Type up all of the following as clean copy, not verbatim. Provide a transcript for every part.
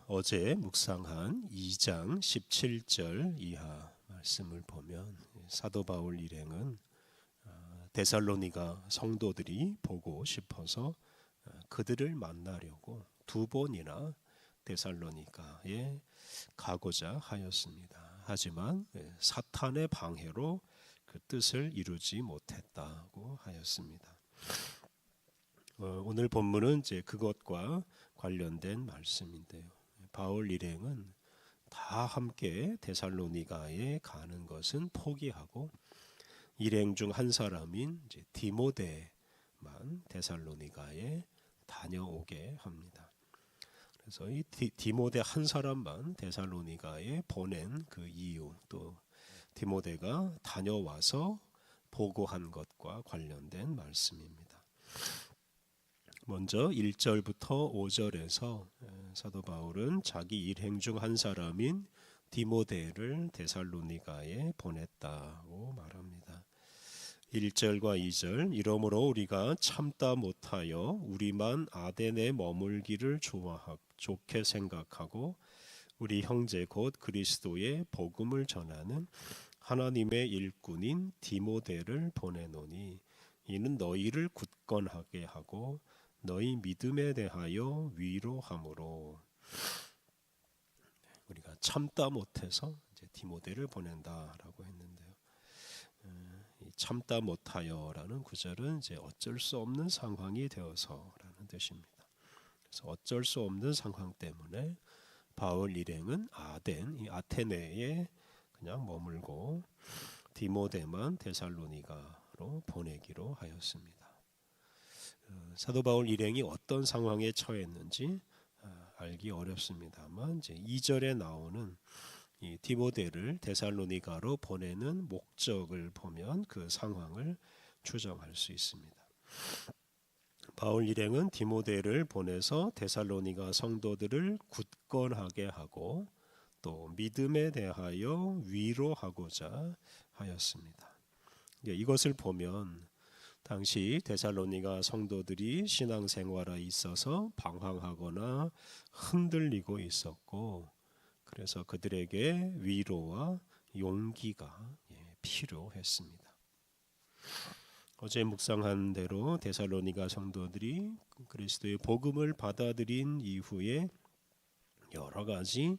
어제 묵상한 2장 17절 이하 말씀을 보면 사도 바울 일행은 데살로니가 성도들이 보고 싶어서 그들을 만나려고 두 번이나 데살로니가에 가고자 하였습니다. 하지만 사탄의 방해로 그 뜻을 이루지 못했다고 하였습니다. 오늘 본문은 이제 그것과 관련된 말씀인데요. 바울 일행은 다 함께 데살로니가에 가는 것은 포기하고 일행 중 한 사람인 이제 디모데만 데살로니가에 다녀오게 합니다. 그래서 이 디모데 한 사람만 데살로니가에 보낸 그 이유, 또 디모데가 다녀와서 보고한 것과 관련된 말씀입니다. 먼저 1절부터 5절에서 사도 바울은 자기 일행 중 한 사람인 디모데를 데살로니가에 보냈다고 말합니다. 1절과 2절, 이러므로 우리가 참다 못하여 우리만 아덴에 머물기를 좋게 생각하고 우리 형제 곧 그리스도의 복음을 전하는 하나님의 일꾼인 디모데를 보내노니 이는 너희를 굳건하게 하고 너희 믿음에 대하여 위로함으로. 우리가 참다 못해서 이제 디모데를 보낸다라고 했는데요. 이 참다 못하여라는 구절은 이제 어쩔 수 없는 상황이 되어서라는 뜻입니다. 그래서 어쩔 수 없는 상황 때문에 바울 일행은 이 아테네에 그냥 머물고 디모데만 데살로니가로 보내기로 하였습니다. 사도 바울 일행이 어떤 상황에 처했는지 알기 어렵습니다만 이제 2절에 나오는 이 디모데를 데살로니가로 보내는 목적을 보면 그 상황을 추정할 수 있습니다. 바울 일행은 디모데를 보내서 데살로니가 성도들을 굳건하게 하고 또 믿음에 대하여 위로하고자 하였습니다. 이것을 보면 당시 데살로니가 성도들이 신앙생활에 있어서 방황하거나 흔들리고 있었고, 그래서 그들에게 위로와 용기가 필요했습니다. 어제 묵상한 대로 데살로니가 성도들이 그리스도의 복음을 받아들인 이후에 여러 가지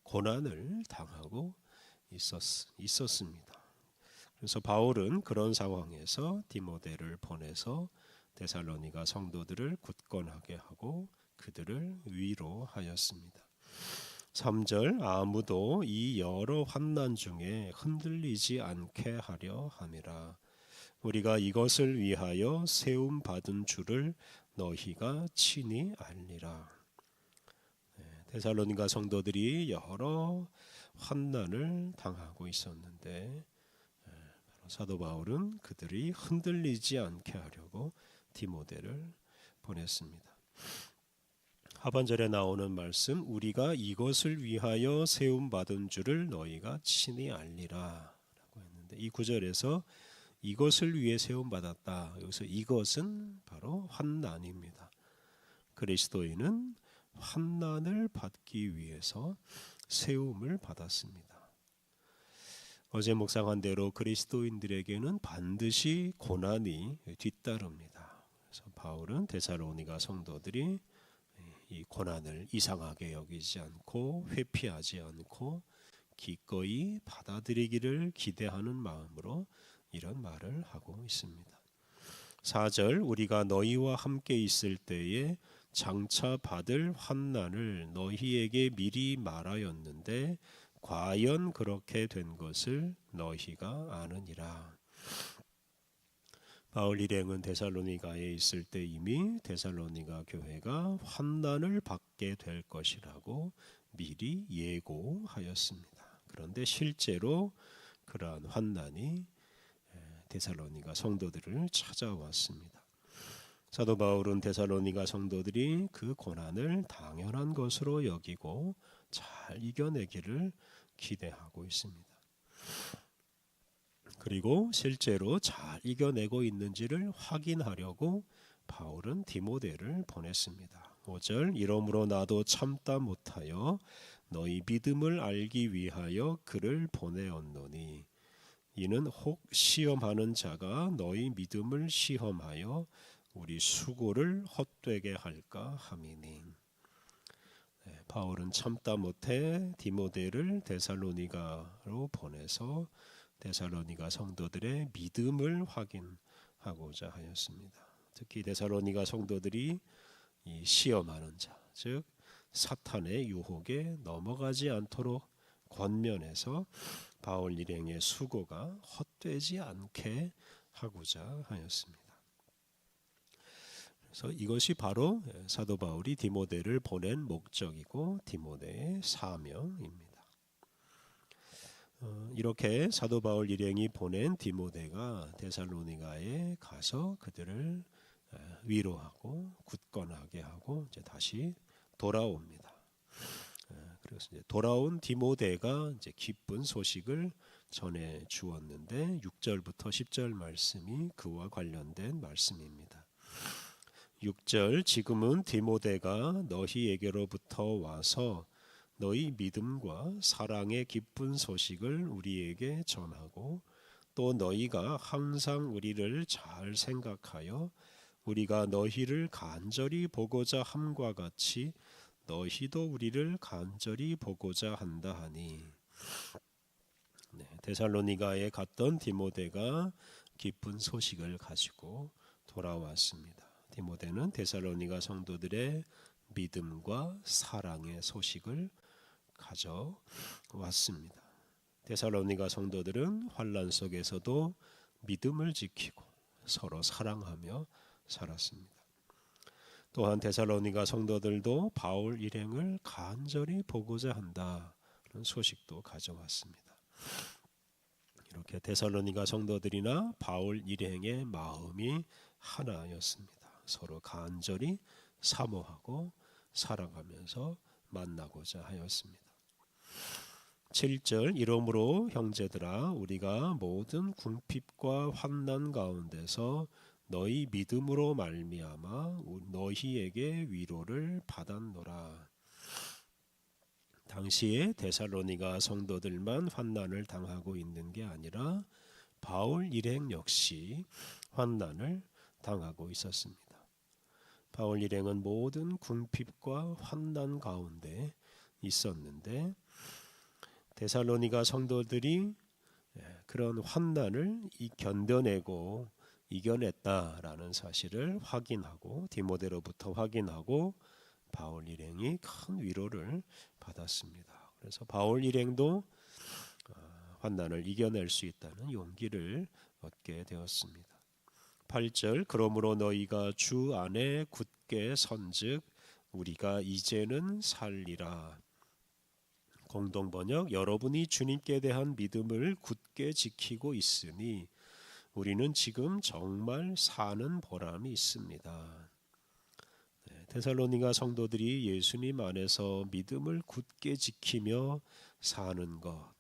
고난을 당하고 있었습니다. 그래서 바울은 그런 상황에서 디모데를 보내서 데살로니가 성도들을 굳건하게 하고 그들을 위로하였습니다. 3절, 아무도 이 여러 환난 중에 흔들리지 않게 하려 함이라. 우리가 이것을 위하여 세움 받은 줄을 너희가 친히 알리라. 데살로니가 성도들이 여러 환난을 당하고 있었는데 사도 바울은 그들이 흔들리지 않게 하려고 디모데를 보냈습니다. 하반절에 나오는 말씀, 우리가 이것을 위하여 세움받은 줄을 너희가 친히 알리라 라고 했는데, 이 구절에서 이것을 위해 세움받았다. 여기서 이것은 바로 환난입니다. 그리스도인은 환난을 받기 위해서 세움을 받았습니다. 어제 묵상한 대로 그리스도인들에게는 반드시 고난이 뒤따릅니다. 그래서 바울은 데살로니가 성도들이 이 고난을 이상하게 여기지 않고 회피하지 않고 기꺼이 받아들이기를 기대하는 마음으로 이런 말을 하고 있습니다. 4절, 우리가 너희와 함께 있을 때에 장차 받을 환난을 너희에게 미리 말하였는데 과연 그렇게 된 것을 너희가 아느니라. 바울 일행은 데살로니가에 있을 때 이미 데살로니가 교회가 환난을 받게 될 것이라고 미리 예고하였습니다. 그런데 실제로 그러한 환난이 데살로니가 성도들을 찾아왔습니다. 사도 바울은 데살로니가 성도들이 그 고난을 당연한 것으로 여기고 잘 이겨내기를 기대하고 있습니다. 그리고 실제로 잘 이겨내고 있는지를 확인하려고 바울은 디모데를 보냈습니다. 5절 이러므로 나도 참다 못하여 너희 믿음을 알기 위하여 그를 보내었노니 이는 혹 시험하는 자가 너희 믿음을 시험하여 우리 수고를 헛되게 할까 함이니. 바울은 참다 못해 디모데를 데살로니가로 보내서 데살로니가 성도들의 믿음을 확인하고자 하였습니다. 특히 데살로니가 성도들이 이 시험하는 자, 즉 사탄의 유혹에 넘어가지 않도록 권면해서 바울 일행의 수고가 헛되지 않게 하고자 하였습니다. 그래서 이것이 바로 사도 바울이 디모데를 보낸 목적이고 디모데의 사명입니다. 이렇게 사도 바울 일행이 보낸 디모데가 데살로니가에 가서 그들을 위로하고 굳건하게 하고 이제 다시 돌아옵니다. 그래서 이제 돌아온 디모데가 이제 기쁜 소식을 전해 주었는데 6절부터 10절 말씀이 그와 관련된 말씀입니다. 6절 지금은 디모데가 너희에게로부터 와서 너희 믿음과 사랑의 기쁜 소식을 우리에게 전하고 또 너희가 항상 우리를 잘 생각하여 우리가 너희를 간절히 보고자 함과 같이 너희도 우리를 간절히 보고자 한다 하니. 데살로니가에 갔던 디모데가 기쁜 소식을 가지고 돌아왔습니다. 디모데는 데살로니가 성도들의 믿음과 사랑의 소식을 가져왔습니다. 데살로니가 성도들은 환난 속에서도 믿음을 지키고 서로 사랑하며 살았습니다. 또한 데살로니가 성도들도 바울 일행을 간절히 보고자 한다는 소식도 가져왔습니다. 이렇게 데살로니가 성도들이나 바울 일행의 마음이 하나였습니다. 서로 간절히 사모하고 사랑하면서 만나고자 하였습니다. 7절 이러므로 형제들아 우리가 모든 궁핍과 환난 가운데서 너희 믿음으로 말미암아 너희에게 위로를 받았노라. 당시에 데살로니가 성도들만 환난을 당하고 있는 게 아니라 바울 일행 역시 환난을 당하고 있었습니다. 바울 일행은 모든 궁핍과 환난 가운데 있었는데 데살로니가 성도들이 그런 환난을 견뎌내고 이겨냈다라는 사실을 확인하고 디모데로부터 확인하고 바울 일행이 큰 위로를 받았습니다. 그래서 바울 일행도 환난을 이겨낼 수 있다는 용기를 얻게 되었습니다. 8절 그러므로 너희가 주 안에 굳게 선즉 우리가 이제는 살리라. 공동번역 여러분이 주님께 대한 믿음을 굳게 지키고 있으니 우리는 지금 정말 사는 보람이 있습니다. 데살로니가 성도들이 예수님 안에서 믿음을 굳게 지키며 사는 것,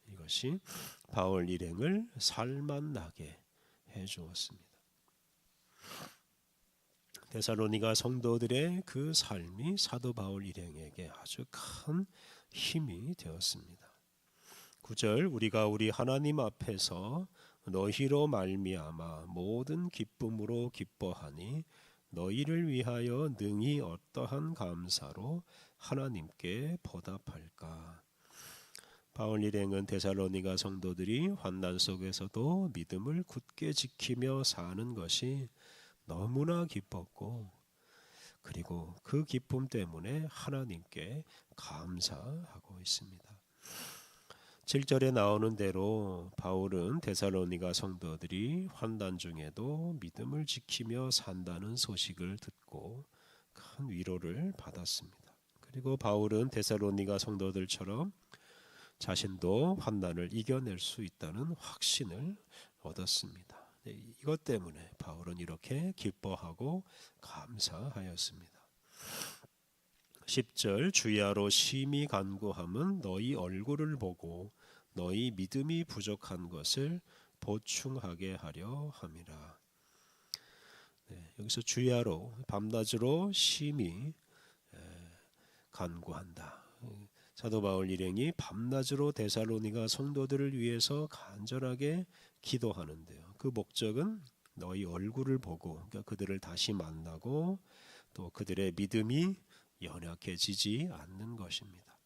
이것이 바울 일행을 살만나게 해주었습니다. 데살로니가 성도들의 그 삶이 사도 바울 일행에게 아주 큰 힘이 되었습니다. 9절 우리가 우리 하나님 앞에서 너희로 말미암아 모든 기쁨으로 기뻐하니 너희를 위하여 능히 어떠한 감사로 하나님께 보답할까. 바울 일행은 데살로니가 성도들이 환난 속에서도 믿음을 굳게 지키며 사는 것이 너무나 기뻤고 그리고 그 기쁨 때문에 하나님께 감사하고 있습니다. 7절에 나오는 대로 바울은 데살로니가 성도들이 환난 중에도 믿음을 지키며 산다는 소식을 듣고 큰 위로를 받았습니다. 그리고 바울은 데살로니가 성도들처럼 자신도 환난을 이겨낼 수 있다는 확신을 얻었습니다. 이것 때문에 바울은 이렇게 기뻐하고 감사하였습니다. 10절 주야로 심히 간구함은 너희 얼굴을 보고 너희 믿음이 부족한 것을 보충하게 하려 함이라. 여기서 주야로 밤낮으로 심히 간구한다. 사도 바울 일행이 밤낮으로 데살로니가 성도들을 위해서 간절하게 기도하는데요. 그 목적은 너희 얼굴을 보고, 그러니까 그들을 다시 만나고 또 그들의 믿음이 연약해지지 않는 것입니다.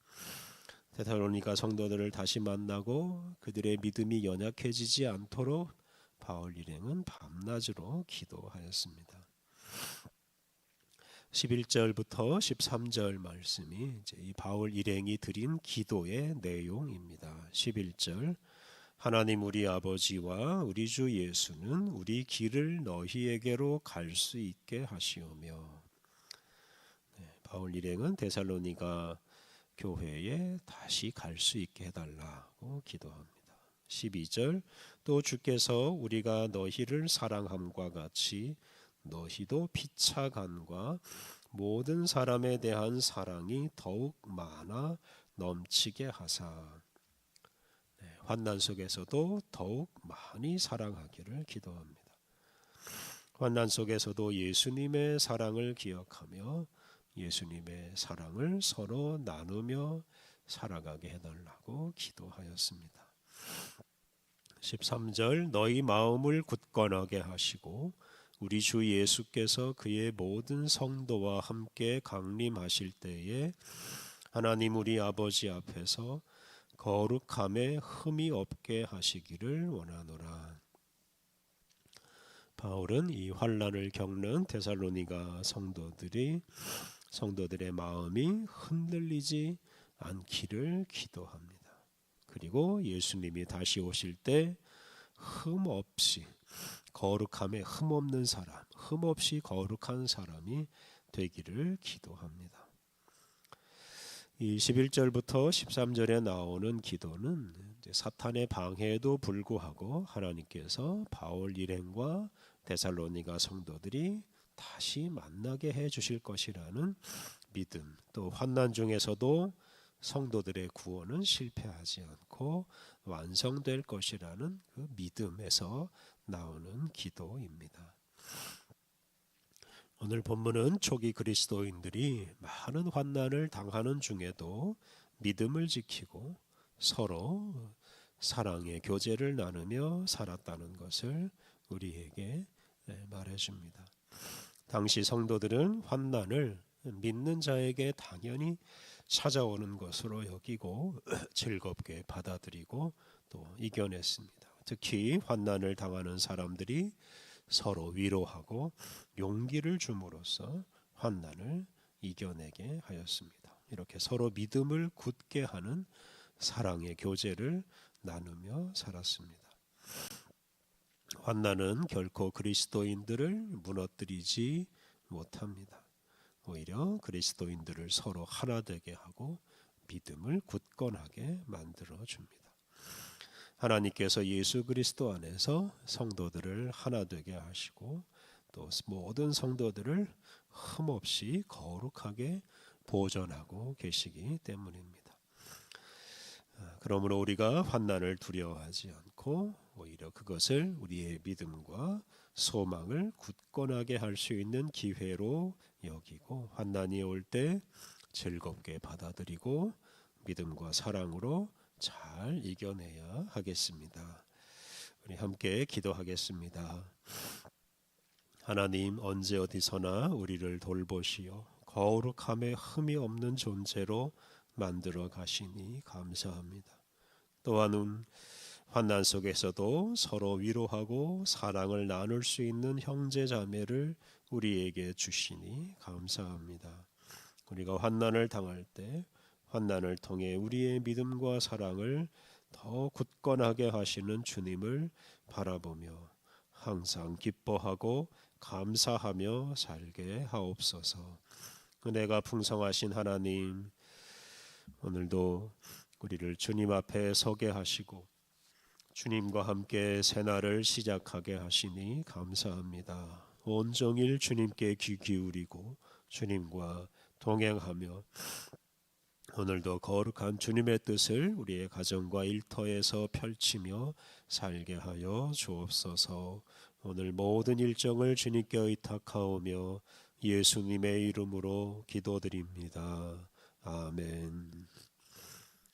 데살로니가 성도들을 다시 만나고 그들의 믿음이 연약해지지 않도록 바울 일행은 밤낮으로 기도하였습니다. 11절부터 13절 말씀이 이제 이 바울 일행이 드린 기도의 내용입니다. 11절 하나님 우리 아버지와 우리 주 예수는 우리 길을 너희에게로 갈 수 있게 하시오며. 바울 일행은 데살로니가 교회에 다시 갈 수 있게 해달라고 기도합니다. 12절 또 주께서 우리가 너희를 사랑함과 같이 너희도 피차간과 모든 사람에 대한 사랑이 더욱 많아 넘치게 하사 환난 속에서도 더욱 많이 사랑하기를 기도합니다. 환난 속에서도 예수님의 사랑을 기억하며 예수님의 사랑을 서로 나누며 살아가게 해달라고 기도하였습니다. 13절 너희 마음을 굳건하게 하시고 우리 주 예수께서 그의 모든 성도와 함께 강림하실 때에 하나님 우리 아버지 앞에서 거룩함에 흠이 없게 하시기를 원하노라. 바울은 이 환난을 겪는 데살로니가 성도들의 마음이 흔들리지 않기를 기도합니다. 그리고 예수님이 다시 오실 때 흠없이 거룩함에 흠없는 사람, 흠없이 거룩한 사람이 되기를 기도합니다. 이 11절부터 13절에 나오는 기도는 사탄의 방해에도 불구하고 하나님께서 바울 일행과 데살로니가 성도들이 다시 만나게 해 주실 것이라는 믿음, 또 환난 중에서도 성도들의 구원은 실패하지 않고 완성될 것이라는 그 믿음에서 나오는 기도입니다. 오늘 본문은 초기 그리스도인들이 많은 환난을 당하는 중에도 믿음을 지키고 서로 사랑의 교제를 나누며 살았다는 것을 우리에게 말해줍니다. 당시 성도들은 환난을 믿는 자에게 당연히 찾아오는 것으로 여기고 즐겁게 받아들이고 또 이겨냈습니다. 특히 환난을 당하는 사람들이 서로 위로하고 용기를 줌으로써 환난을 이겨내게 하였습니다. 이렇게 서로 믿음을 굳게 하는 사랑의 교제를 나누며 살았습니다. 환난은 결코 그리스도인들을 무너뜨리지 못합니다. 오히려 그리스도인들을 서로 하나 되게 하고 믿음을 굳건하게 만들어 줍니다. 하나님께서 예수 그리스도 안에서 성도들을 하나 되게 하시고 또 모든 성도들을 흠없이 거룩하게 보존하고 계시기 때문입니다. 그러므로 우리가 환난을 두려워하지 않고 오히려 그것을 우리의 믿음과 소망을 굳건하게 할 수 있는 기회로 여기고 환난이 올 때 즐겁게 받아들이고 믿음과 사랑으로 잘 이겨내야 하겠습니다. 우리 함께 기도하겠습니다. 하나님 언제 어디서나 우리를 돌보시어 거룩함에 흠이 없는 존재로 만들어 가시니 감사합니다. 또한 환난 속에서도 서로 위로하고 사랑을 나눌 수 있는 형제 자매를 우리에게 주시니 감사합니다. 우리가 환난을 당할 때 환난을 통해 우리의 믿음과 사랑을 더 굳건하게 하시는 주님을 바라보며 항상 기뻐하고 감사하며 살게 하옵소서. 은혜가 풍성하신 하나님, 오늘도 우리를 주님 앞에 서게 하시고 주님과 함께 새날을 시작하게 하시니 감사합니다. 온종일 주님께 귀 기울이고 주님과 동행하며 오늘도 거룩한 주님의 뜻을 우리의 가정과 일터에서 펼치며 살게 하여 주옵소서. 오늘 모든 일정을 주님께 의탁하오며 예수님의 이름으로 기도드립니다. 아멘.